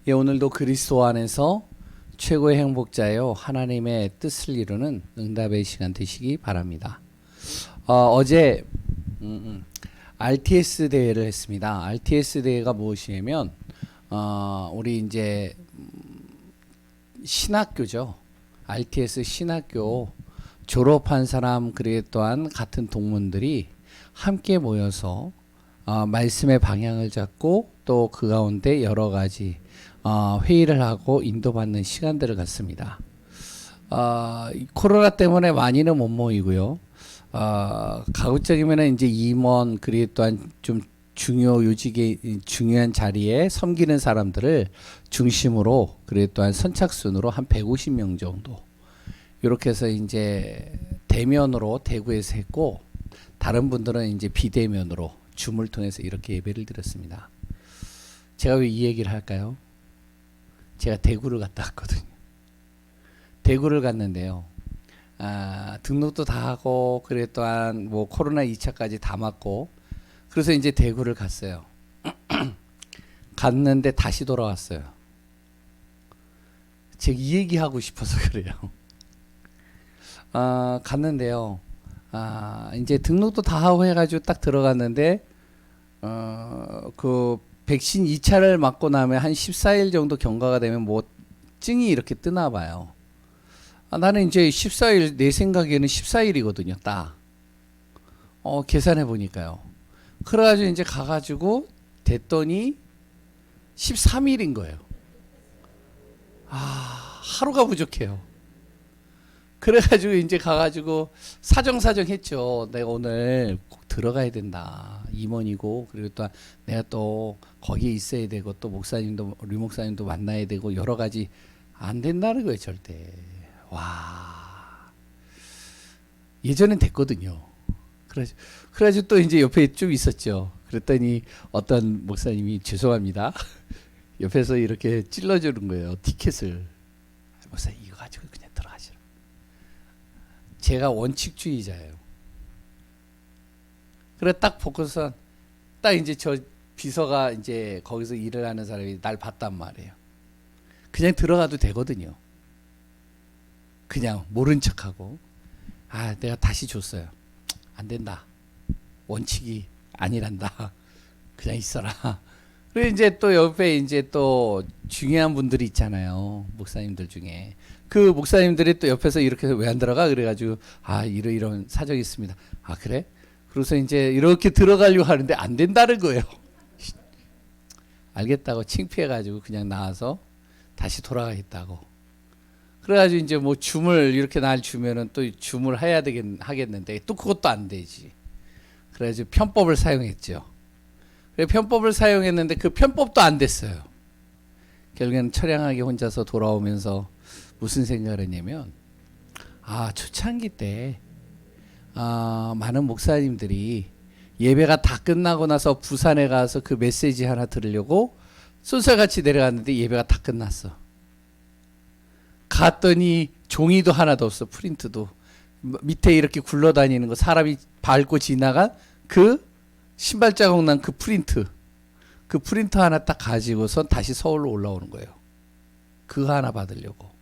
예, 오늘도 그리스도 안에서 최고의 행복자요 하나님의 뜻을 이루는 응답의 시간 되시기 바랍니다. 어제 RTS 대회를 했습니다. RTS 대회가 무엇이냐면 우리 이제 신학교죠. RTS 신학교 졸업한 사람 그리고 또한 같은 동문들이 함께 모여서 말씀의 방향을 잡고 또 그 가운데 여러 가지 회의를 하고 인도받는 시간들을 갖습니다. 코로나 때문에 많이는 못 모이고요. 가급적이면 이제 임원 그리고 또한 좀 중요 요직에 중요한 자리에 섬기는 사람들을 중심으로 그리고 또한 선착순으로 한 150명 정도 이렇게 해서 이제 대면으로 대구에서 했고 다른 분들은 이제 비대면으로 줌을 통해서 이렇게 예배를 드렸습니다. 제가 왜 이 얘기를 할까요? 제가 대구를 갔다 왔거든요. 대구를 갔는데요. 등록도 다 하고 그래 또한 뭐 코로나 2차까지 다 맞고 그래서 이제 대구를 갔어요. 갔는데 다시 돌아왔어요. 제가 이 얘기하고 싶어서 그래요. 갔는데요. 이제 등록도 다 하고 해가지고 딱 들어갔는데 그 백신 2차를 맞고 나면 한 14일 정도 경과가 되면 뭐 증이 이렇게 뜨나 봐요. 나는 이제 14일 내 생각에는 14일이거든요. 딱. 계산해 보니까요. 그래가지고 이제 가가지고 됐더니 13일인 거예요. 하루가 부족해요. 그래가지고 이제 가가지고 사정사정 했죠. 내가 오늘 꼭 들어가야 된다. 임원이고 그리고 또 내가 또 거기에 있어야 되고 또 목사님도 류 목사님도 만나야 되고 여러 가지 안 된다는 거예요. 절대. 와. 예전엔 됐거든요. 그래가지고 또 이제 옆에 쭉 있었죠. 그랬더니 어떤 목사님이 죄송합니다. 옆에서 이렇게 찔러주는 거예요. 티켓을. 목사님 이거 가지고 그냥 들어가시라. 제가 원칙주의자예요. 그래 딱 보고서 딱 이제 저 비서가 이제 거기서 일을 하는 사람이 날 봤단 말이에요. 그냥 들어가도 되거든요. 그냥 모른 척하고 내가 다시 줬어요. 안 된다. 원칙이 아니란다. 그냥 있어라. 그리고 이제 또 옆에 이제 또 중요한 분들이 있잖아요. 목사님들 중에. 그 목사님들이 또 옆에서 이렇게 왜 안 들어가? 그래가지고, 이런 사정이 있습니다. 그래? 그래서 이제 이렇게 들어가려고 하는데 안 된다는 거예요. 알겠다고 창피해가지고 그냥 나와서 다시 돌아가겠다고. 그래가지고 이제 뭐 줌을 이렇게 날 주면은 또 줌을 하겠는데 또 그것도 안 되지. 그래가지고 편법을 사용했죠. 편법을 사용했는데 그 편법도 안 됐어요. 결국에는 처량하게 혼자서 돌아오면서 무슨 생각을 했냐면 초창기 때 많은 목사님들이 예배가 다 끝나고 나서 부산에 가서 그 메시지 하나 들으려고 쏜살같이 내려갔는데 예배가 다 끝났어. 갔더니 종이도 하나도 없어. 프린트도 밑에 이렇게 굴러다니는 거 사람이 밟고 지나간 그 신발 자국 난 그 프린트 하나 딱 가지고서 다시 서울로 올라오는 거예요. 그거 하나 받으려고.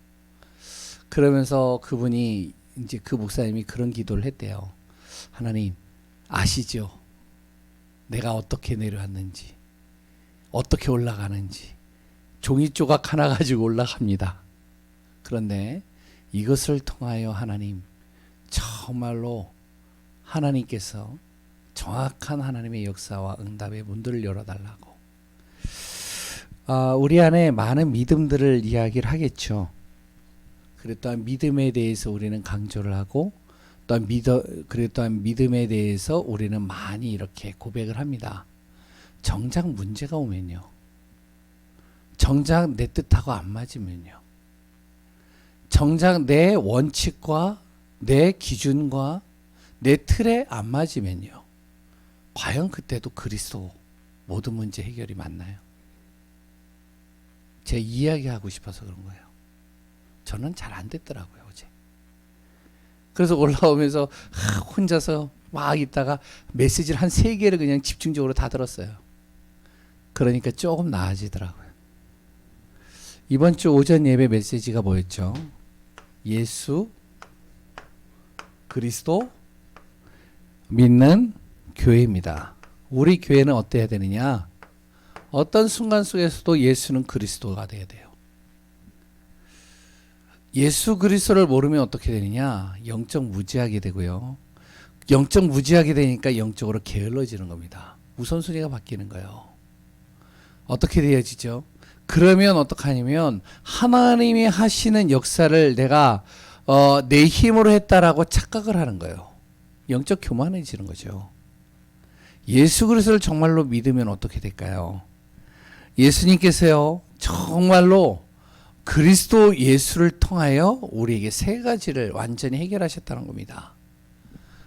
그러면서 그분이 이제 그 목사님이 그런 기도를 했대요. 하나님 아시죠? 내가 어떻게 내려왔는지 어떻게 올라가는지 종이 조각 하나 가지고 올라갑니다. 그런데 이것을 통하여 하나님 정말로 하나님께서 정확한 하나님의 역사와 응답의 문들을 열어달라고. 우리 안에 많은 믿음들을 이야기를 하겠죠. 그리고 또한 믿음에 대해서 우리는 강조를 하고 그리고 또한 믿음에 대해서 우리는 많이 이렇게 고백을 합니다. 정작 문제가 오면요. 정작 내 뜻하고 안 맞으면요. 정작 내 원칙과 내 기준과 내 틀에 안 맞으면요. 과연 그때도 그리스도 모든 문제 해결이 맞나요? 제가 이야기하고 싶어서 그런 거예요. 저는 잘 안 됐더라고요, 어제. 그래서 올라오면서 혼자서 막 있다가 메시지를 한 3개를 그냥 집중적으로 다 들었어요. 그러니까 조금 나아지더라고요. 이번 주 오전 예배 메시지가 뭐였죠? 예수 그리스도 믿는 교회입니다. 우리 교회는 어때야 되느냐? 어떤 순간 속에서도 예수는 그리스도가 돼야 돼요. 예수 그리스도를 모르면 어떻게 되느냐? 영적 무지하게 되고요. 영적 무지하게 되니까 영적으로 게을러지는 겁니다. 우선순위가 바뀌는 거예요. 어떻게 되어지죠? 그러면 어떡하냐면 하나님이 하시는 역사를 내가 내 힘으로 했다라고 착각을 하는 거예요. 영적 교만해지는 거죠. 예수 그리스도를 정말로 믿으면 어떻게 될까요? 예수님께서요 정말로 그리스도 예수를 통하여 우리에게 세 가지를 완전히 해결하셨다는 겁니다.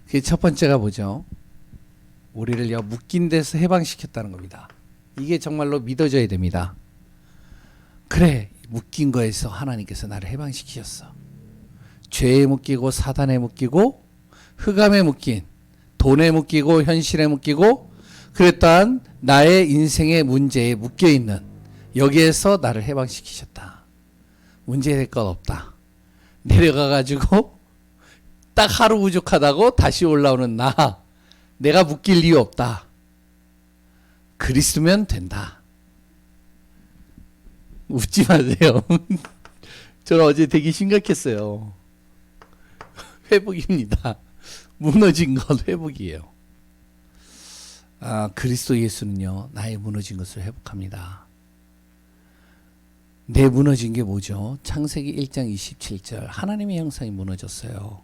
그게 첫 번째가 뭐죠? 우리를 묶인 데서 해방시켰다는 겁니다. 이게 정말로 믿어져야 됩니다. 그래, 묶인 거에서 하나님께서 나를 해방시키셨어. 죄에 묶이고 사단에 묶이고 흑암에 묶인, 돈에 묶이고 현실에 묶이고 그랬던 나의 인생의 문제에 묶여있는 여기에서 나를 해방시키셨다. 문제될 건 없다. 내려가가지고 딱 하루 부족하다고 다시 올라오는 나, 내가 묶일 이유 없다. 그리스도면 된다. 웃지 마세요. 저는 어제 되게 심각했어요. 회복입니다. 무너진 건 회복이에요. 그리스도 예수는요, 나의 무너진 것을 회복합니다. 내 무너진 게 뭐죠? 창세기 1장 27절. 하나님의 형상이 무너졌어요.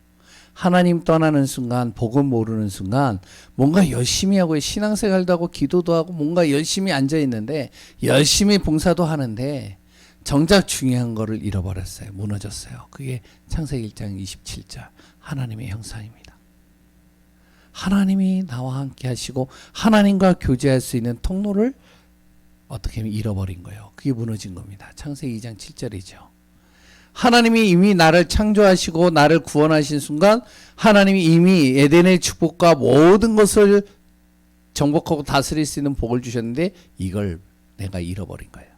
하나님 떠나는 순간, 복음 모르는 순간, 뭔가 열심히 하고, 신앙생활도 하고, 기도도 하고, 뭔가 열심히 앉아있는데, 열심히 봉사도 하는데, 정작 중요한 거를 잃어버렸어요. 무너졌어요. 그게 창세기 1장 27절. 하나님의 형상입니다. 하나님이 나와 함께 하시고 하나님과 교제할 수 있는 통로를 어떻게 하면 잃어버린 거예요. 그게 무너진 겁니다. 창세기 2장 7절이죠. 하나님이 이미 나를 창조하시고 나를 구원하신 순간 하나님이 이미 에덴의 축복과 모든 것을 정복하고 다스릴 수 있는 복을 주셨는데 이걸 내가 잃어버린 거예요.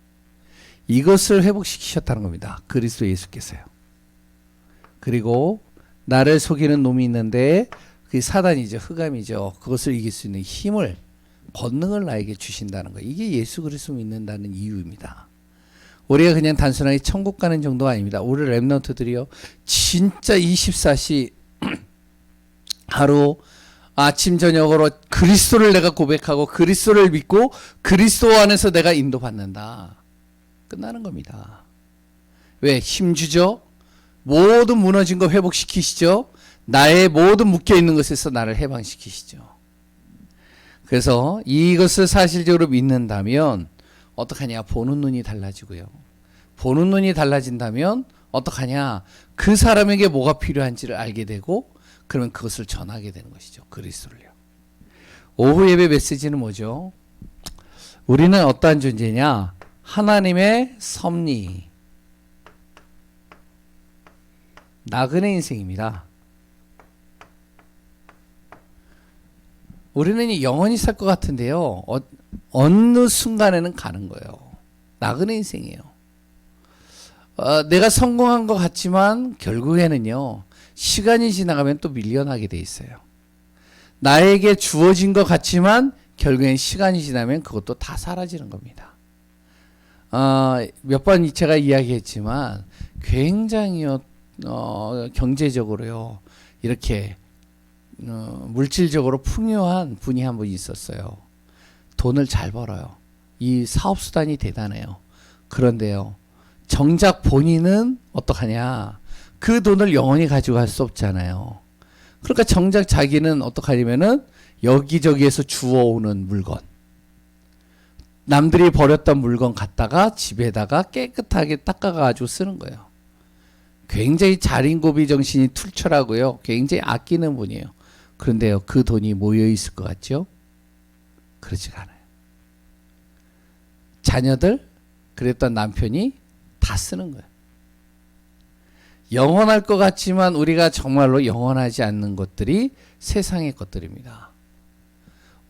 이것을 회복시키셨다는 겁니다. 그리스도 예수께서요. 그리고 나를 속이는 놈이 있는데 그게 사단이죠. 흑암이죠. 그것을 이길 수 있는 힘을, 권능을 나에게 주신다는 거예요. 이게 예수 그리스도 믿는다는 이유입니다. 우리가 그냥 단순하게 천국 가는 정도가 아닙니다. 우리 랩런트들이요, 진짜 24시 하루 아침 저녁으로 그리스도를 내가 고백하고 그리스도를 믿고 그리스도 안에서 내가 인도받는다. 끝나는 겁니다. 왜? 힘주죠. 모든 무너진 거 회복시키시죠. 나의 모든 묶여있는 것에서 나를 해방시키시죠. 그래서 이것을 사실적으로 믿는다면 어떡하냐? 보는 눈이 달라지고요. 보는 눈이 달라진다면 어떡하냐? 그 사람에게 뭐가 필요한지를 알게 되고 그러면 그것을 전하게 되는 것이죠. 그리스도를요. 오후 예배 메시지는 뭐죠? 우리는 어떠한 존재냐? 하나님의 섭리, 나그네 인생입니다. 우리는 영원히 살 것 같은데요, 어느 순간에는 가는 거예요. 나그네 인생이에요. 내가 성공한 것 같지만 결국에는요, 시간이 지나가면 또 밀려나게 돼 있어요. 나에게 주어진 것 같지만 결국엔 시간이 지나면 그것도 다 사라지는 겁니다. 몇 번 제가 이야기했지만 굉장히 경제적으로요, 이렇게 물질적으로 풍요한 분이 한 분 있었어요. 돈을 잘 벌어요. 이 사업수단이 대단해요. 그런데요, 정작 본인은 어떡하냐? 그 돈을 영원히 가져갈 수 없잖아요. 그러니까 정작 자기는 어떡하냐면은 여기저기에서 주워오는 물건, 남들이 버렸던 물건 갖다가 집에다가 깨끗하게 닦아가지고 쓰는 거예요. 굉장히 자린고비 정신이 툴철하고요, 굉장히 아끼는 분이에요. 그런데요, 그 돈이 모여 있을 것 같죠? 그렇지가 않아요. 자녀들, 그랬던 남편이 다 쓰는 거예요. 영원할 것 같지만 우리가 정말로 영원하지 않는 것들이 세상의 것들입니다.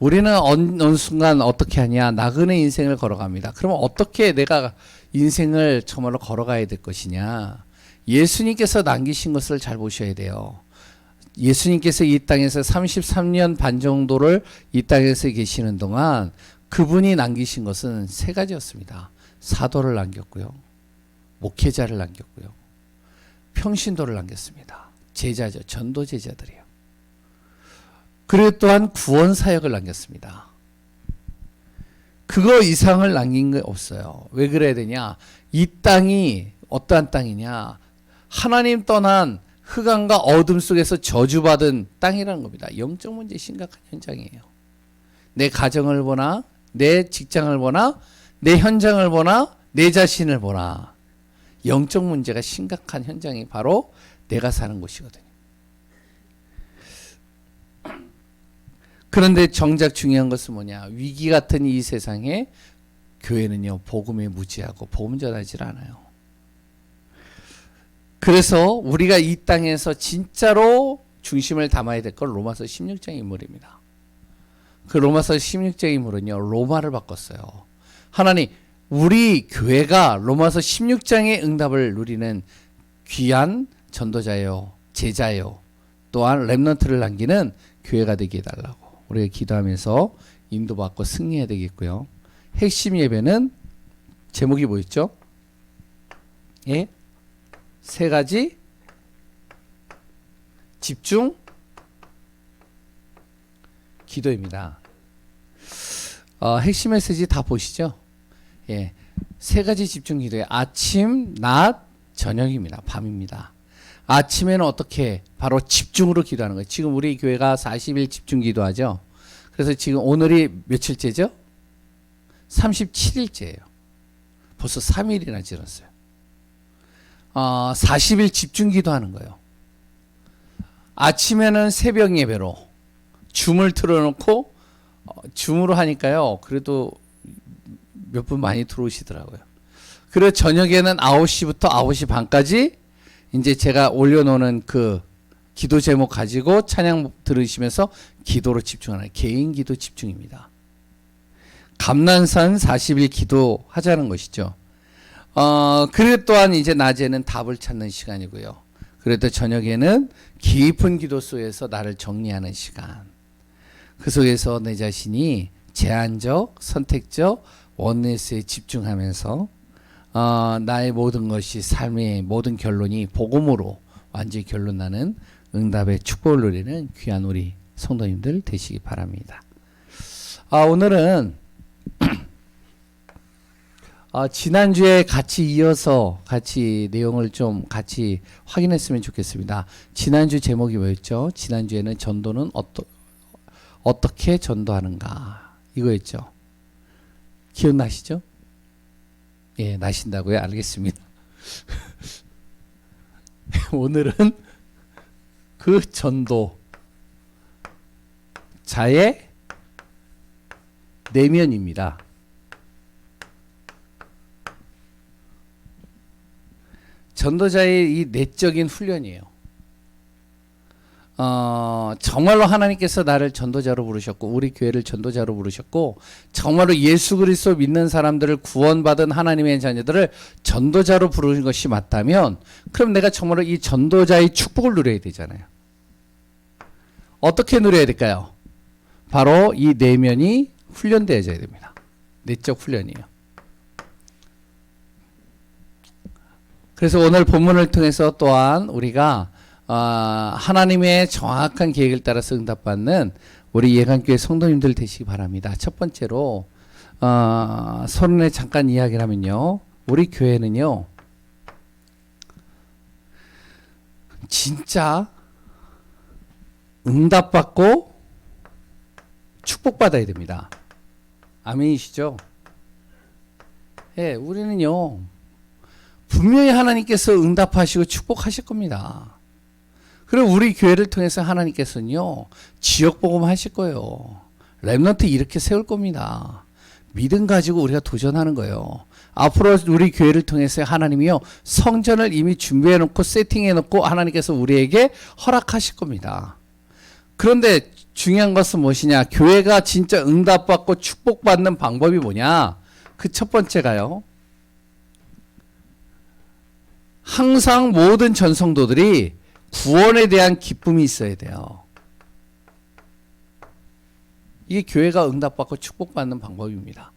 우리는 어느 순간 어떻게 하냐? 나그네 인생을 걸어갑니다. 그러면 어떻게 내가 인생을 정말로 걸어가야 될 것이냐? 예수님께서 남기신 것을 잘 보셔야 돼요. 예수님께서 이 땅에서 33년 반 정도를 이 땅에서 계시는 동안 그분이 남기신 것은 세 가지였습니다. 사도를 남겼고요. 목회자를 남겼고요. 평신도를 남겼습니다. 제자죠. 전도 제자들이요. 그리고 또한 구원 사역을 남겼습니다. 그거 이상을 남긴 게 없어요. 왜 그래야 되냐? 이 땅이 어떠한 땅이냐? 하나님 떠난 흑암과 어둠 속에서 저주받은 땅이라는 겁니다. 영적 문제 심각한 현장이에요. 내 가정을 보나, 내 직장을 보나, 내 현장을 보나, 내 자신을 보나, 영적 문제가 심각한 현장이 바로 내가 사는 곳이거든요. 그런데 정작 중요한 것은 뭐냐? 위기 같은 이 세상에 교회는요, 복음에 무지하고 복음 전하지 않아요. 그래서 우리가 이 땅에서 진짜로 중심을 담아야 될 건 로마서 16장 인물입니다. 그 로마서 16장 인물은요, 로마를 바꿨어요. 하나님, 우리 교회가 로마서 16장의 응답을 누리는 귀한 전도자요, 제자요, 또한 렘넌트를 남기는 교회가 되게 해달라고 우리가 기도하면서 인도받고 승리해야 되겠고요. 핵심 예배는 제목이 뭐였죠? 예? 세 가지 집중 기도입니다. 핵심 메시지 다 보시죠? 예. 세 가지 집중 기도에 아침, 낮, 저녁입니다. 밤입니다. 아침에는 어떻게? 바로 집중으로 기도하는 거예요. 지금 우리 교회가 40일 집중 기도하죠. 그래서 지금 오늘이 며칠째죠? 37일째예요. 벌써 3일이나 지났어요. 40일 집중 기도하는 거예요. 아침에는 새벽 예배로 줌을 틀어놓고 줌으로 하니까요. 그래도 몇 분 많이 들어오시더라고요. 그리고 저녁에는 9시부터 9시 반까지 이제 제가 올려놓은 그 기도 제목 가지고 찬양 들으시면서 기도로 집중하는 개인 기도 집중입니다. 감난산 40일 기도하자는 것이죠. 그리고 또한 이제 낮에는 답을 찾는 시간이고요. 그래도 저녁에는 깊은 기도 속에서 나를 정리하는 시간. 그 속에서 내 자신이 제한적, 선택적, 원네스에 집중하면서 나의 모든 것이 삶의 모든 결론이 복음으로 완전히 결론나는 응답의 축복을 누리는 귀한 우리 성도님들 되시기 바랍니다. 오늘은 지난주에 같이 이어서 같이 내용을 좀 같이 확인했으면 좋겠습니다. 지난주 제목이 뭐였죠? 지난주에는 전도는 어떻게 전도하는가 이거였죠. 기억나시죠? 예, 나신다고요? 알겠습니다. 오늘은 그 전도자의 내면입니다. 전도자의 이 내적인 훈련이에요. 정말로 하나님께서 나를 전도자로 부르셨고 우리 교회를 전도자로 부르셨고 정말로 예수 그리스도 믿는 사람들을 구원받은 하나님의 자녀들을 전도자로 부르는 것이 맞다면 그럼 내가 정말로 이 전도자의 축복을 누려야 되잖아요. 어떻게 누려야 될까요? 바로 이 내면이 훈련되어져야 됩니다. 내적 훈련이에요. 그래서 오늘 본문을 통해서 또한 우리가 하나님의 정확한 계획을 따라서 응답받는 우리 예강교회 성도님들 되시기 바랍니다. 첫 번째로 서론에 잠깐 이야기를 하면요. 우리 교회는요. 진짜 응답받고 축복받아야 됩니다. 아멘이시죠? 예, 우리는요. 분명히 하나님께서 응답하시고 축복하실 겁니다. 그리고 우리 교회를 통해서 하나님께서는요. 지역 복음 하실 거예요. 렘넌트 이렇게 세울 겁니다. 믿음 가지고 우리가 도전하는 거예요. 앞으로 우리 교회를 통해서 하나님이요. 성전을 이미 준비해 놓고 세팅해 놓고 하나님께서 우리에게 허락하실 겁니다. 그런데 중요한 것은 무엇이냐? 교회가 진짜 응답받고 축복받는 방법이 뭐냐? 그 첫 번째가요. 항상 모든 전성도들이 구원에 대한 기쁨이 있어야 돼요. 이게 교회가 응답받고 축복받는 방법입니다.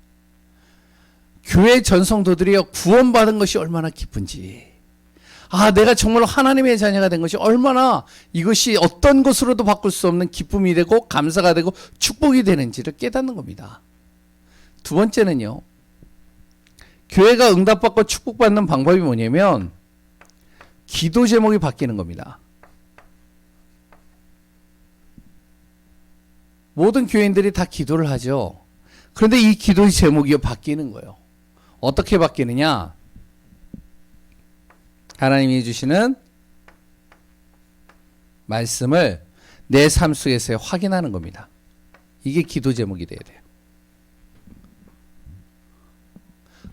교회 전성도들이요, 구원받은 것이 얼마나 기쁜지. 아, 내가 정말로 하나님의 자녀가 된 것이 얼마나 이것이 어떤 것으로도 바꿀 수 없는 기쁨이 되고 감사가 되고 축복이 되는지를 깨닫는 겁니다. 두 번째는요, 교회가 응답받고 축복받는 방법이 뭐냐면 기도 제목이 바뀌는 겁니다. 모든 교인들이 다 기도를 하죠. 그런데 이 기도 제목이 바뀌는 거예요. 어떻게 바뀌느냐? 하나님이 주시는 말씀을 내 삶 속에서 확인하는 겁니다. 이게 기도 제목이 돼야 돼요.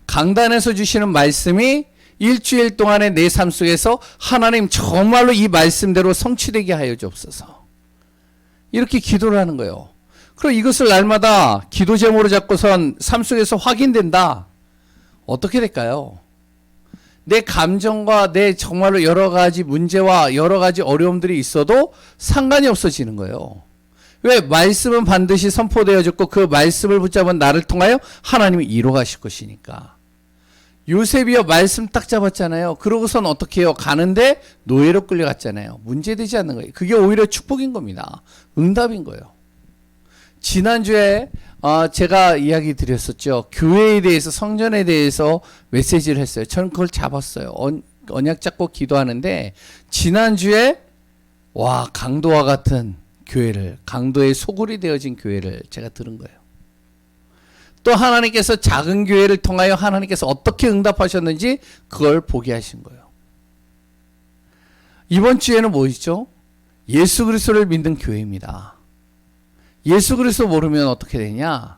강단에서 주시는 말씀이 일주일 동안의 내 삶 속에서 하나님 정말로 이 말씀대로 성취되게 하여 주옵소서. 이렇게 기도를 하는 거예요. 그럼 이것을 날마다 기도 제목으로 잡고선 삶 속에서 확인된다. 어떻게 될까요? 내 감정과 내 정말로 여러 가지 문제와 여러 가지 어려움들이 있어도 상관이 없어지는 거예요. 왜? 말씀은 반드시 선포되어졌고 그 말씀을 붙잡은 나를 통하여 하나님이 이루어가실 것이니까. 요셉이요, 말씀 딱 잡았잖아요. 그러고선 어떻게 해요? 가는데 노예로 끌려갔잖아요. 문제되지 않는 거예요. 그게 오히려 축복인 겁니다. 응답인 거예요. 지난주에 제가 이야기 드렸었죠. 교회에 대해서, 성전에 대해서 메시지를 했어요. 저는 그걸 잡았어요. 언약 잡고 기도하는데 지난주에 와, 강도와 같은 교회를, 강도의 소굴이 되어진 교회를 제가 들은 거예요. 또 하나님께서 작은 교회를 통하여 하나님께서 어떻게 응답하셨는지 그걸 보게 하신 거예요. 이번 주에는 뭐있죠? 예수 그리스도를 믿는 교회입니다. 예수 그리스도 모르면 어떻게 되냐?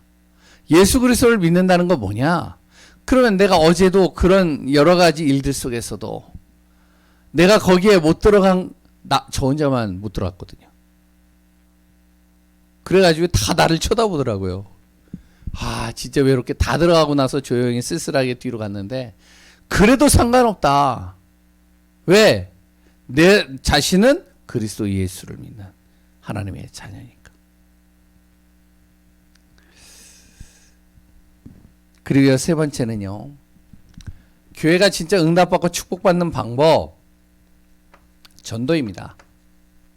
예수 그리스도를 믿는다는 건 뭐냐? 그러면 내가 어제도 그런 여러 가지 일들 속에서도 내가 거기에 못 들어간, 저 혼자만 못 들어갔거든요. 그래가지고 다 나를 쳐다보더라고요. 아, 진짜 외롭게 다 들어가고 나서 조용히 쓸쓸하게 뒤로 갔는데 그래도 상관없다. 왜? 내 자신은 그리스도 예수를 믿는 하나님의 자녀니까. 그리고 세 번째는요, 교회가 진짜 응답받고 축복받는 방법, 전도입니다.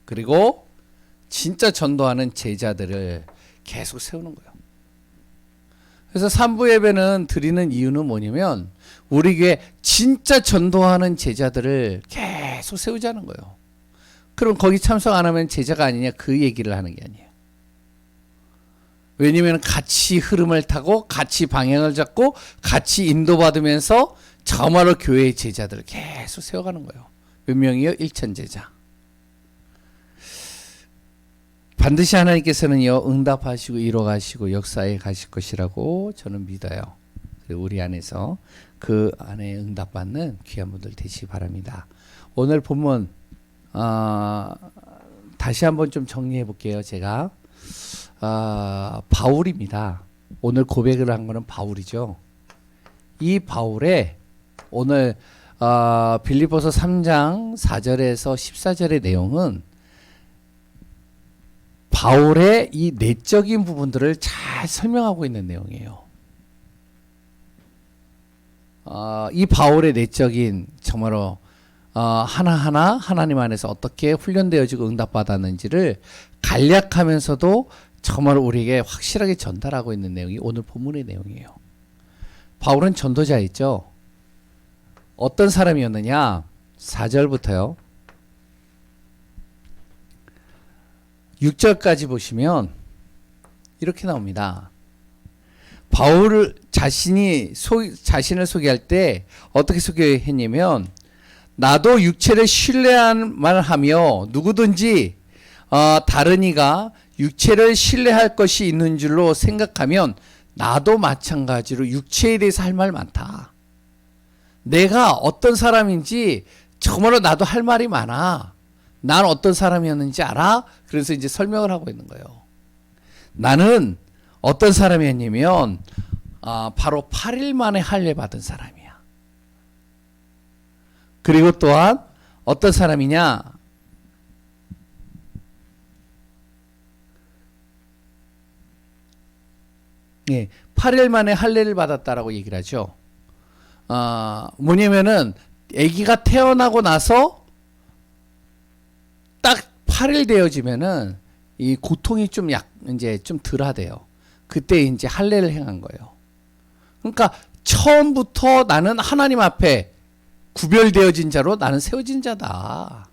그리고 진짜 전도하는 제자들을 계속 세우는 거예요. 그래서 3부 예배는 드리는 이유는 뭐냐면 우리 교회 진짜 전도하는 제자들을 계속 세우자는 거예요. 그럼 거기 참석 안 하면 제자가 아니냐, 그 얘기를 하는 게 아니에요. 왜냐하면 같이 흐름을 타고 같이 방향을 잡고 같이 인도받으면서 정말로 교회의 제자들을 계속 세워가는 거예요. 몇 명이요? 1천 제자. 반드시 하나님께서는요, 응답하시고 이뤄가시고 역사에 가실 것이라고 저는 믿어요. 그리고 우리 안에서 그 안에 응답받는 귀한 분들 되시기 바랍니다. 오늘 본문 다시 한번 좀 정리해 볼게요. 제가 바울입니다. 오늘 고백을 한 거는 바울이죠. 이 바울의 오늘 빌립보서 3장 4절에서 14절의 내용은 바울의 이 내적인 부분들을 잘 설명하고 있는 내용이에요. 이 바울의 내적인 정말로 하나하나 하나님 안에서 어떻게 훈련되어지고 응답받았는지를 간략하면서도 정말 우리에게 확실하게 전달하고 있는 내용이 오늘 본문의 내용이에요. 바울은 전도자였죠. 어떤 사람이었느냐? 4절부터요. 6절까지 보시면 이렇게 나옵니다. 바울 자신을 소개할 때 어떻게 소개했냐면, 나도 육체를 신뢰할 하며 누구든지 다른 이가 육체를 신뢰할 것이 있는 줄로 생각하면 나도 마찬가지로 육체에 대해서 할 말 많다. 내가 어떤 사람인지 정말로 나도 할 말이 많아. 난 어떤 사람이었는지 알아? 그래서 이제 설명을 하고 있는 거예요. 나는 어떤 사람이었냐면 바로 8일 만에 할례 받은 사람이야. 그리고 또한 어떤 사람이냐? 예, 8일 만에 할례를 받았다라고 얘기를 하죠. 뭐냐면은 아기가 태어나고 나서 딱 8일 되어지면은 이 고통이 좀 이제 좀 덜하대요. 그때 이제 할례를 행한 거예요. 그러니까 처음부터 나는 하나님 앞에 구별되어진 자로 나는 세워진 자다.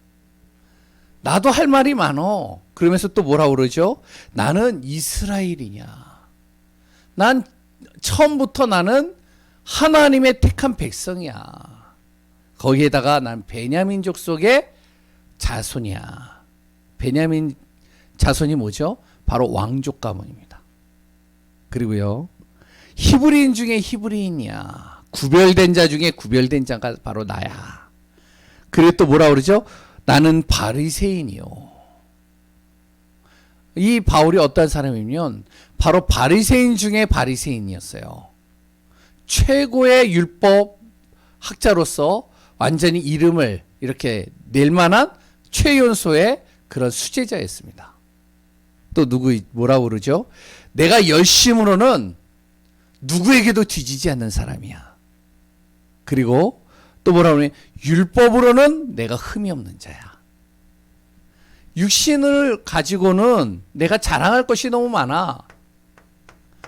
나도 할 말이 많어. 그러면서 또 뭐라 그러죠? 나는 이스라엘이냐. 난 처음부터 나는 하나님의 택한 백성이야. 거기에다가 난 베냐민족 속의 자손이야. 베냐민 자손이 뭐죠? 바로 왕족 가문입니다. 그리고요, 히브리인 중에 히브리인이야. 구별된 자 중에 구별된 자가 바로 나야. 그리고 또 뭐라 그러죠? 나는 바리새인이요. 이 바울이 어떤 사람이면 바로 바리새인 중에 바리새인이었어요. 최고의 율법 학자로서 완전히 이름을 이렇게 낼 만한 최연소의 그런 수제자였습니다. 또 뭐라고 그러죠? 내가 열심으로는 누구에게도 뒤지지 않는 사람이야. 그리고 또 뭐라고 그러니? 율법으로는 내가 흠이 없는 자야. 육신을 가지고는 내가 자랑할 것이 너무 많아.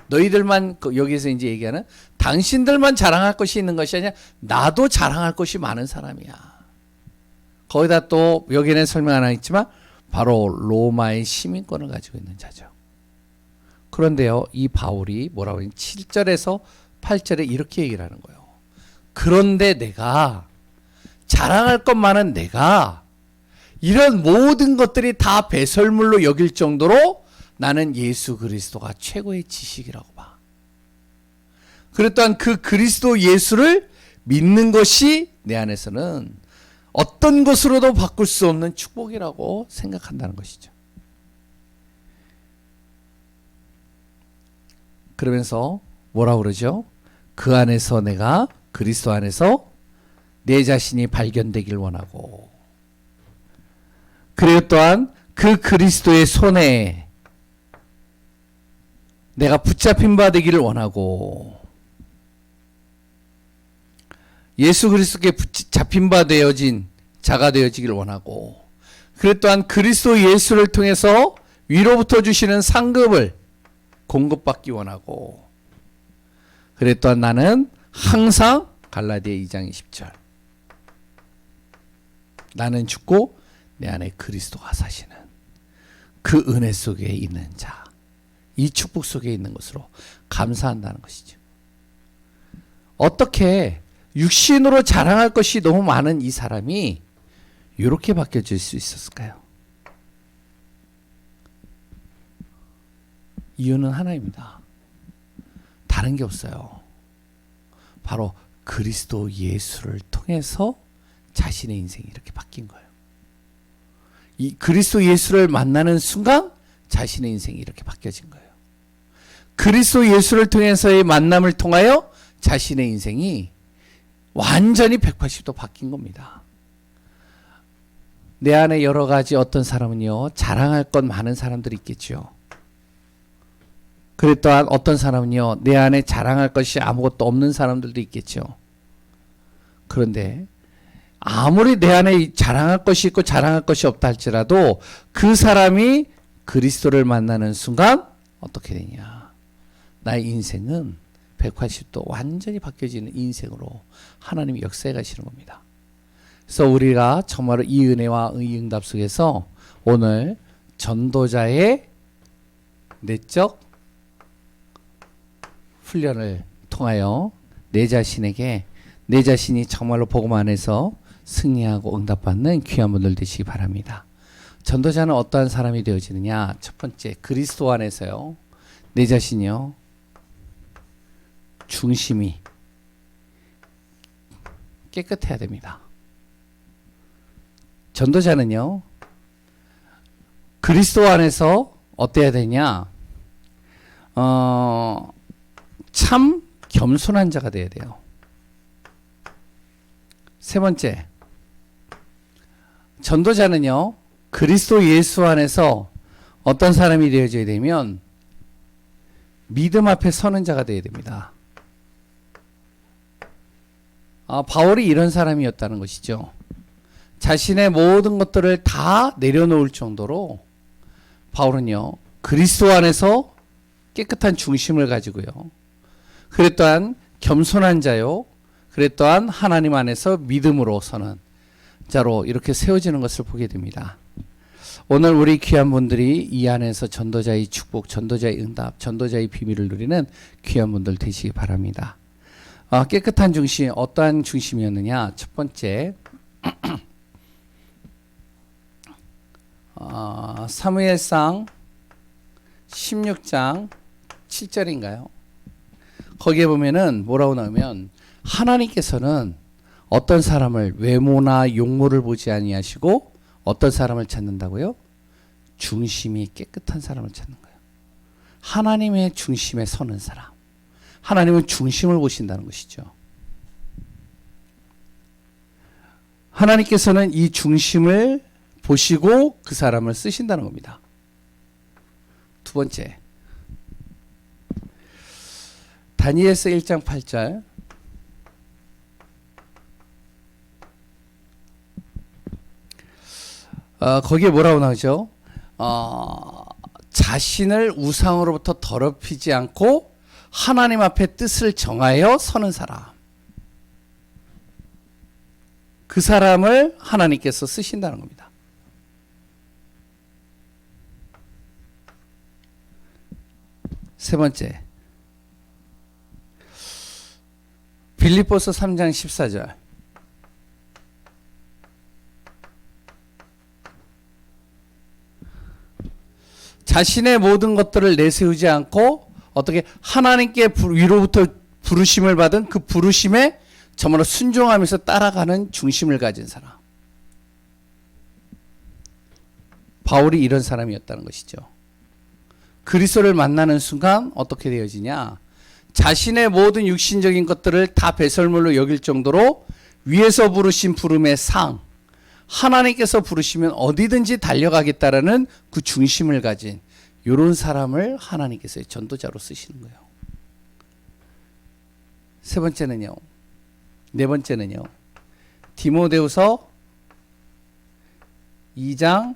너희들만 여기서 이제 얘기하는 당신들만 자랑할 것이 있는 것이 아니라 나도 자랑할 것이 많은 사람이야. 거기다 또 여기는 설명 안 하겠지만 바로 로마의 시민권을 가지고 있는 자죠. 그런데요, 이 바울이 뭐라고 하니 7절에서 8절에 이렇게 얘기를 하는 거예요. 그런데 내가 자랑할 것 많은 내가 이런 모든 것들이 다 배설물로 여길 정도로 나는 예수 그리스도가 최고의 지식이라고 봐. 그리고 또한 그 그리스도 예수를 믿는 것이 내 안에서는 어떤 것으로도 바꿀 수 없는 축복이라고 생각한다는 것이죠. 그러면서 뭐라고 그러죠? 그 안에서 내가 그리스도 안에서 내 자신이 발견되길 원하고, 그리고 또한 그 그리스도의 손에 내가 붙잡힌 바 되기를 원하고, 예수 그리스도께 잡힌 바 되어진 자가 되어지기를 원하고, 그리고 또한 그리스도 예수를 통해서 위로부터 주시는 상급을 공급받기 원하고, 그리고 또한 나는 항상 갈라디아 2장 20절 나는 죽고 내 안에 그리스도가 사시는 그 은혜 속에 있는 자, 이 축복 속에 있는 것으로 감사한다는 것이죠. 어떻게 육신으로 자랑할 것이 너무 많은 이 사람이 이렇게 바뀌어질 수 있었을까요? 이유는 하나입니다. 다른 게 없어요. 바로 그리스도 예수를 통해서 자신의 인생이 이렇게 바뀐 거예요. 이 그리스도 예수를 만나는 순간 자신의 인생이 이렇게 바뀌어진 거예요. 그리스도 예수를 통해서의 만남을 통하여 자신의 인생이 완전히 180도 바뀐 겁니다. 내 안에 여러 가지 어떤 사람은요, 자랑할 것 많은 사람들이 있겠죠. 그리고 또한 어떤 사람은요, 내 안에 자랑할 것이 아무것도 없는 사람들도 있겠죠. 그런데 아무리 내 안에 자랑할 것이 있고 자랑할 것이 없다 할지라도 그 사람이 그리스도를 만나는 순간 어떻게 되냐? 나의 인생은 180도 완전히 바뀌어지는 인생으로 하나님이 역사해 가시는 겁니다. 그래서 우리가 정말로 이 은혜와 이 응답 속에서 오늘 전도자의 내적 훈련을 통하여 내 자신에게 내 자신이 정말로 복음 안에서 승리하고 응답받는 귀한 분들 되시기 바랍니다. 전도자는 어떠한 사람이 되어지느냐? 첫 번째, 그리스도 안에서요, 내 자신이요, 중심이 깨끗해야 됩니다. 전도자는요, 그리스도 안에서 어때야 되냐? 참 겸손한 자가 돼야 돼요. 세 번째, 전도자는요, 그리스도 예수 안에서 어떤 사람이 되어져야 되면 믿음 앞에 서는 자가 되어야 됩니다. 바울이 이런 사람이었다는 것이죠. 자신의 모든 것들을 다 내려놓을 정도로 바울은요, 그리스도 안에서 깨끗한 중심을 가지고요, 그래 또한 겸손한 자요, 그래 또한 하나님 안에서 믿음으로 서는 자로 이렇게 세워지는 것을 보게 됩니다. 오늘 우리 귀한 분들이 이 안에서 전도자의 축복, 전도자의 응답, 전도자의 비밀을 누리는 귀한 분들 되시기 바랍니다. 깨끗한 중심, 어떠한 중심이었느냐? 첫 번째, 사무엘상 16장 7절인가요? 거기에 보면은 뭐라고 나오면, 하나님께서는 어떤 사람을 외모나 용모를 보지 아니하시고 어떤 사람을 찾는다고요? 중심이 깨끗한 사람을 찾는 거예요. 하나님의 중심에 서는 사람. 하나님은 중심을 보신다는 것이죠. 하나님께서는 이 중심을 보시고 그 사람을 쓰신다는 겁니다. 두 번째, 다니엘서 1장 8절. 거기에 뭐라고 나오죠? 자신을 우상으로부터 더럽히지 않고 하나님 앞에 뜻을 정하여 서는 사람. 그 사람을 하나님께서 쓰신다는 겁니다. 세 번째, 빌립보서 3장 14절. 자신의 모든 것들을 내세우지 않고 어떻게 하나님께 위로부터 부르심을 받은 그 부르심에 정말로 순종하면서 따라가는 중심을 가진 사람. 바울이 이런 사람이었다는 것이죠. 그리스도를 만나는 순간 어떻게 되어지냐? 자신의 모든 육신적인 것들을 다 배설물로 여길 정도로 위에서 부르신 부름의 상, 하나님께서 부르시면 어디든지 달려가겠다라는 그 중심을 가진 이런 사람을 하나님께서 전도자로 쓰시는 거예요. 네 번째는요. 디모데후서 2장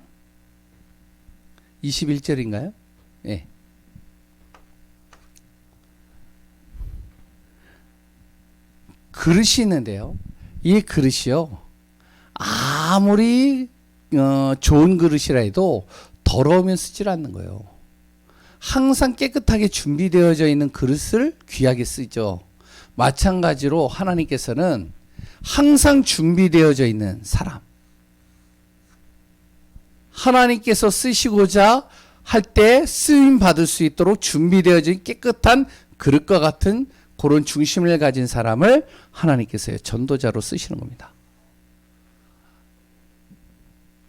21절인가요? 네. 그릇이 있는데요. 이 그릇이요, 아무리 좋은 그릇이라 해도 더러우면 쓰질 않는 거예요. 항상 깨끗하게 준비되어져 있는 그릇을 귀하게 쓰죠. 마찬가지로 하나님께서는 항상 준비되어져 있는 사람, 하나님께서 쓰시고자 할 때 쓰임 받을 수 있도록 준비되어진 깨끗한 그릇과 같은 그런 중심을 가진 사람을 하나님께서 전도자로 쓰시는 겁니다.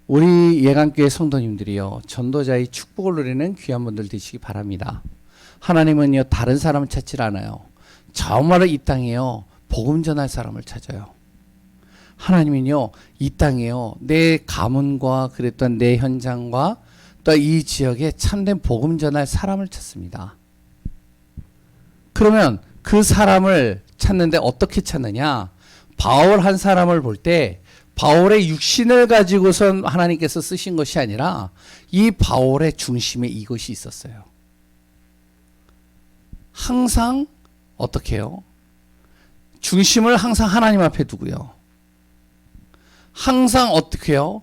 우리 예강교회 성도님들이요, 전도자의 축복을 누리는 귀한 분들 되시기 바랍니다. 하나님은요, 다른 사람을 찾지 않아요. 정말로 이 땅에요, 복음 전할 사람을 찾아요. 하나님은요, 이 땅에요, 내 가문과 그랬던 내 현장과 또 이 지역에 참된 복음 전할 사람을 찾습니다. 그러면 그 사람을 찾는데 어떻게 찾느냐? 바울 한 사람을 볼 때 바울의 육신을 가지고선 하나님께서 쓰신 것이 아니라 이 바울의 중심에 이것이 있었어요. 항상 어떻게 해요? 중심을 항상 하나님 앞에 두고요. 항상 어떻게 해요?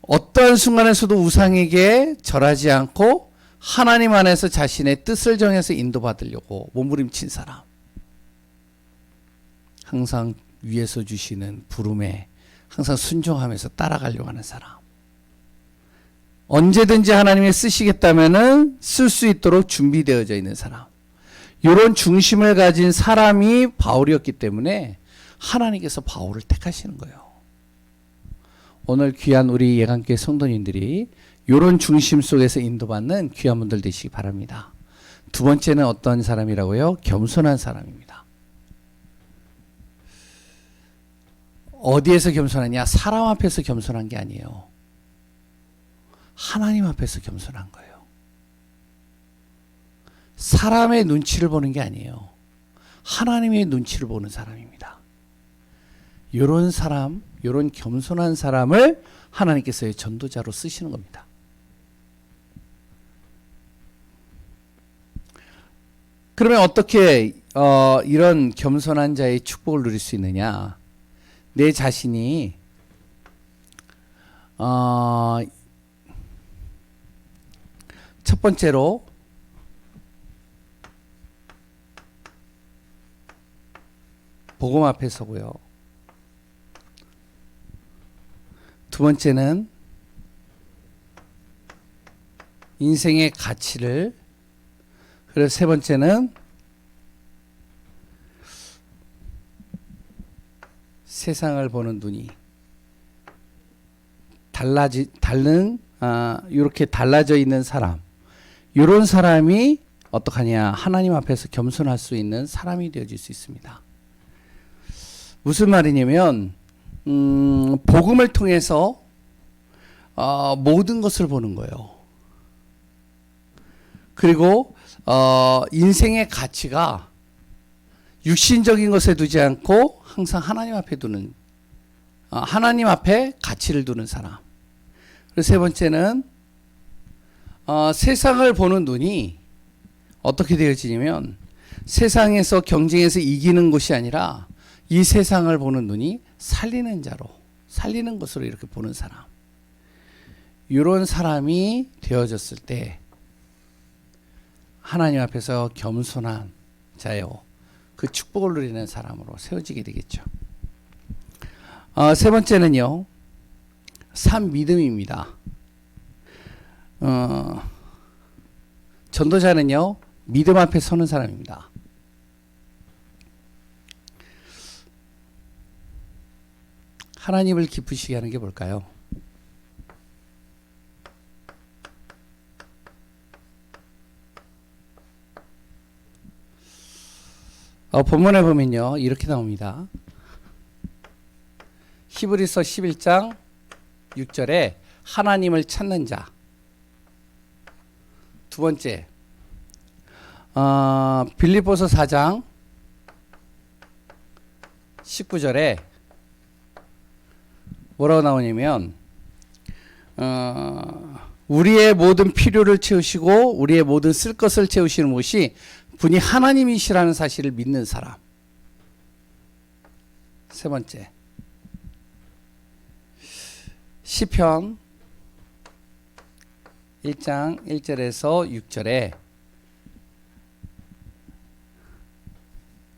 어떠한 순간에서도 우상에게 절하지 않고 하나님 안에서 자신의 뜻을 정해서 인도받으려고 몸부림친 사람. 항상 위에서 주시는 부름에 항상 순종하면서 따라가려고 하는 사람. 언제든지 하나님이 쓰시겠다면은 쓸 수 있도록 준비되어져 있는 사람. 이런 중심을 가진 사람이 바울이었기 때문에 하나님께서 바울을 택하시는 거예요. 오늘 귀한 우리 예강교회 성도님들이 요런 중심 속에서 인도받는 귀한 분들 되시기 바랍니다. 두 번째는 어떤 사람이라고요? 겸손한 사람입니다. 어디에서 겸손하냐? 사람 앞에서 겸손한 게 아니에요. 하나님 앞에서 겸손한 거예요. 사람의 눈치를 보는 게 아니에요. 하나님의 눈치를 보는 사람입니다. 요런 사람, 요런 겸손한 사람을 하나님께서의 전도자로 쓰시는 겁니다. 그러면 어떻게 이런 겸손한 자의 축복을 누릴 수 있느냐? 내 자신이 첫 번째로 복음 앞에 서고요. 두 번째는 인생의 가치를, 그리고 세 번째는 세상을 보는 눈이 이렇게 달라져 있는 사람, 이런 사람이 어떡하냐? 하나님 앞에서 겸손할 수 있는 사람이 되어질 수 있습니다. 무슨 말이냐면 복음을 통해서 모든 것을 보는 거예요. 그리고 인생의 가치가 육신적인 것에 두지 않고 항상 하나님 앞에 두는, 하나님 앞에 가치를 두는 사람. 그리고 세 번째는 세상을 보는 눈이 어떻게 되어지냐면 세상에서 경쟁해서 이기는 것이 아니라 이 세상을 보는 눈이 살리는 자로, 살리는 것으로 이렇게 보는 사람. 이런 사람이 되어졌을 때 하나님 앞에서 겸손한 자요, 그 축복을 누리는 사람으로 세워지게 되겠죠. 세 번째는요, 산 믿음입니다. 전도자는요, 믿음 앞에 서는 사람입니다. 하나님을 기쁘시게 하는 게 뭘까요? 본문에 보면요, 이렇게 나옵니다. 히브리서 11장 6절에 하나님을 찾는 자. 두 번째, 빌립보서 4장 19절에 뭐라고 나오냐면 우리의 모든 필요를 채우시고 우리의 모든 쓸 것을 채우시는 것이 분이 하나님이시라는 사실을 믿는 사람. 세 번째, 시편 1장 1절에서 6절에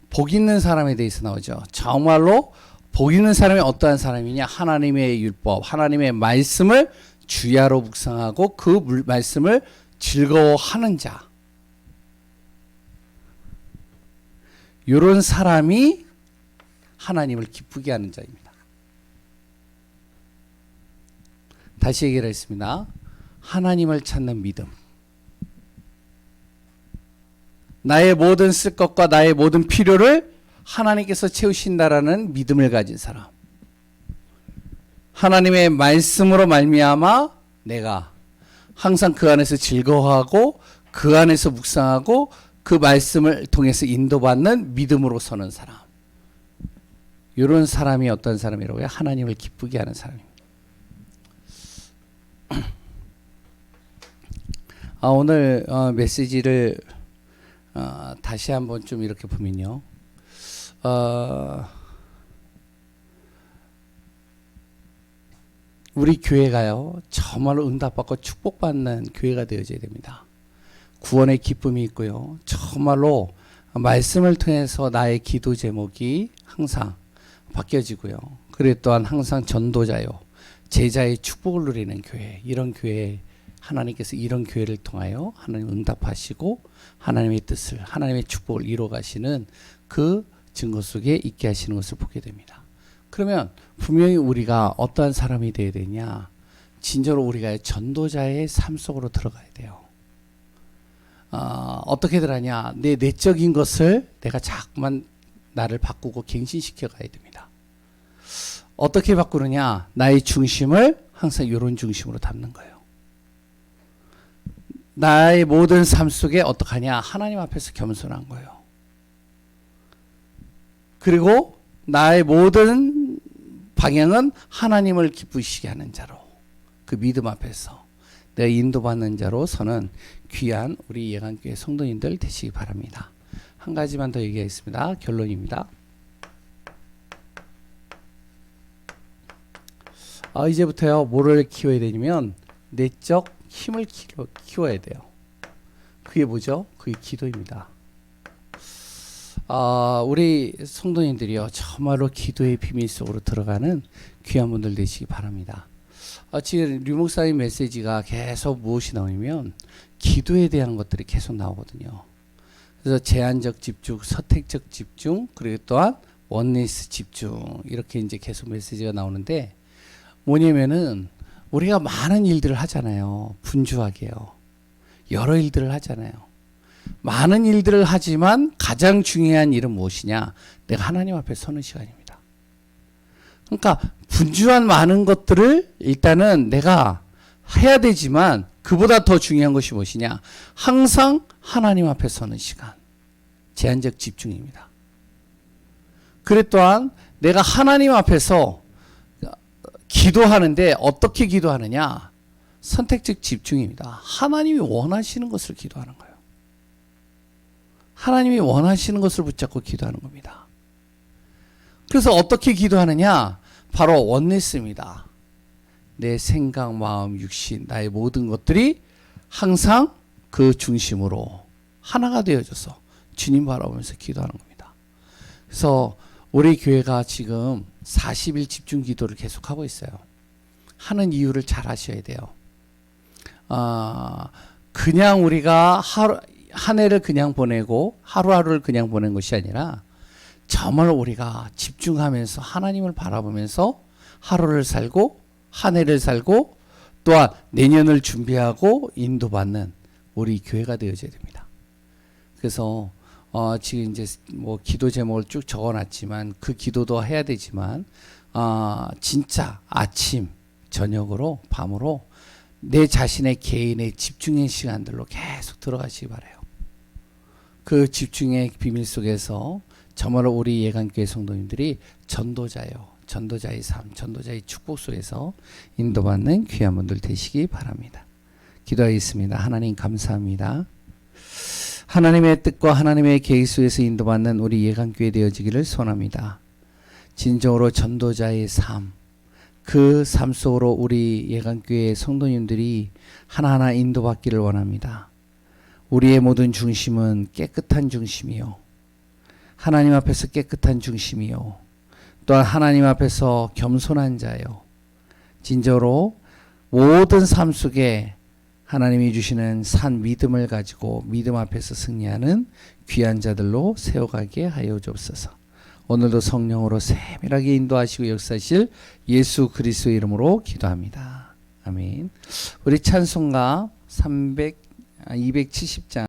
복 있는 사람에 대해서 나오죠. 정말로 복 있는 사람이 어떠한 사람이냐? 하나님의 율법, 하나님의 말씀을 주야로 묵상하고 그 말씀을 즐거워하는 자. 이런 사람이 하나님을 기쁘게 하는 자입니다. 다시 얘기를 했습니다. 하나님을 찾는 믿음. 나의 모든 쓸 것과 나의 모든 필요를 하나님께서 채우신다라는 믿음을 가진 사람. 하나님의 말씀으로 말미암아 내가 항상 그 안에서 즐거워하고 그 안에서 묵상하고 그 말씀을 통해서 인도받는 믿음으로 서는 사람. 이런 사람이 어떤 사람이라고요? 하나님을 기쁘게 하는 사람입니다. 오늘 메시지를 다시 한번 좀 이렇게 보면요. 우리 교회가요, 정말로 응답받고 축복받는 교회가 되어져야 됩니다. 구원의 기쁨이 있고요. 정말로 말씀을 통해서 나의 기도 제목이 항상 바뀌어지고요. 그리고 또한 항상 전도자요, 제자의 축복을 누리는 교회. 이런 교회, 하나님께서 이런 교회를 통하여 하나님 응답하시고 하나님의 뜻을, 하나님의 축복을 이루어가시는 그 증거 속에 있게 하시는 것을 보게 됩니다. 그러면 분명히 우리가 어떠한 사람이 되어야 되냐? 진정으로 우리가 전도자의 삶 속으로 들어가야 돼요. 어떻게들 하냐? 내 내적인 것을 내가 자꾸만 나를 바꾸고 갱신시켜 가야 됩니다. 어떻게 바꾸느냐? 나의 중심을 항상 이런 중심으로 담는 거예요. 나의 모든 삶 속에 어떻게 하냐? 하나님 앞에서 겸손한 거예요. 그리고 나의 모든 방향은 하나님을 기쁘시게 하는 자로, 그 믿음 앞에서 내가 인도받는 자로 서는 귀한 우리 예강교회 성도님들 되시기 바랍니다. 한 가지만 더 얘기하겠습니다. 결론입니다. 이제부터요, 뭐를 키워야 되냐면 내적 힘을 키워야 돼요. 그게 뭐죠? 그게 기도입니다. 우리 성도님들이요, 정말로 기도의 비밀 속으로 들어가는 귀한 분들 되시기 바랍니다. 지금 류 목사님 메시지가 계속 무엇이 나오냐면 기도에 대한 것들이 계속 나오거든요. 그래서 제한적 집중, 선택적 집중, 그리고 또한 원리스 집중, 이렇게 이제 계속 메시지가 나오는데, 뭐냐면은 우리가 많은 일들을 하잖아요. 분주하게요. 여러 일들을 하잖아요. 많은 일들을 하지만 가장 중요한 일은 무엇이냐? 내가 하나님 앞에 서는 시간입니다. 그러니까 분주한 많은 것들을 일단은 내가 해야 되지만 그보다 더 중요한 것이 무엇이냐? 항상 하나님 앞에 서는 시간. 제한적 집중입니다. 그래 또한 내가 하나님 앞에서 기도하는데 어떻게 기도하느냐? 선택적 집중입니다. 하나님이 원하시는 것을 기도하는 거예요. 하나님이 원하시는 것을 붙잡고 기도하는 겁니다. 그래서 어떻게 기도하느냐? 바로 원리스입니다. 내 생각, 마음, 육신, 나의 모든 것들이 항상 그 중심으로 하나가 되어져서 주님 바라보면서 기도하는 겁니다. 그래서 우리 교회가 지금 40일 집중 기도를 계속하고 있어요. 하는 이유를 잘 아셔야 돼요. 그냥 우리가 한 해를 그냥 보내고 하루하루를 그냥 보낸 것이 아니라 정말 우리가 집중하면서 하나님을 바라보면서 하루를 살고 한 해를 살고 또한 내년을 준비하고 인도받는 우리 교회가 되어져야 됩니다. 그래서 지금 이제 뭐 기도 제목을 쭉 적어놨지만 그 기도도 해야 되지만 진짜 아침, 저녁으로, 밤으로 내 자신의 개인의 집중의 시간들로 계속 들어가시기 바라요. 그 집중의 비밀 속에서 정말로 우리 예강교회 성도님들이 전도자의 삶, 전도자의 축복 속에서 인도받는 귀한 분들 되시기 바랍니다. 기도하겠습니다. 하나님 감사합니다. 하나님의 뜻과 하나님의 계획 속에서 인도받는 우리 예강교회 되어지기를 소원합니다. 진정으로 전도자의 삶, 그 삶 속으로 우리 예강교회 성도님들이 하나하나 인도받기를 원합니다. 우리의 모든 중심은 깨끗한 중심이요, 하나님 앞에서 깨끗한 중심이요, 또한 하나님 앞에서 겸손한 자요, 진정으로 모든 삶 속에 하나님이 주시는 산 믿음을 가지고 믿음 앞에서 승리하는 귀한 자들로 세워가게 하여 주옵소서. 오늘도 성령으로 세밀하게 인도하시고 역사하실 예수 그리스도의 이름으로 기도합니다. 아멘. 우리 찬송가 270장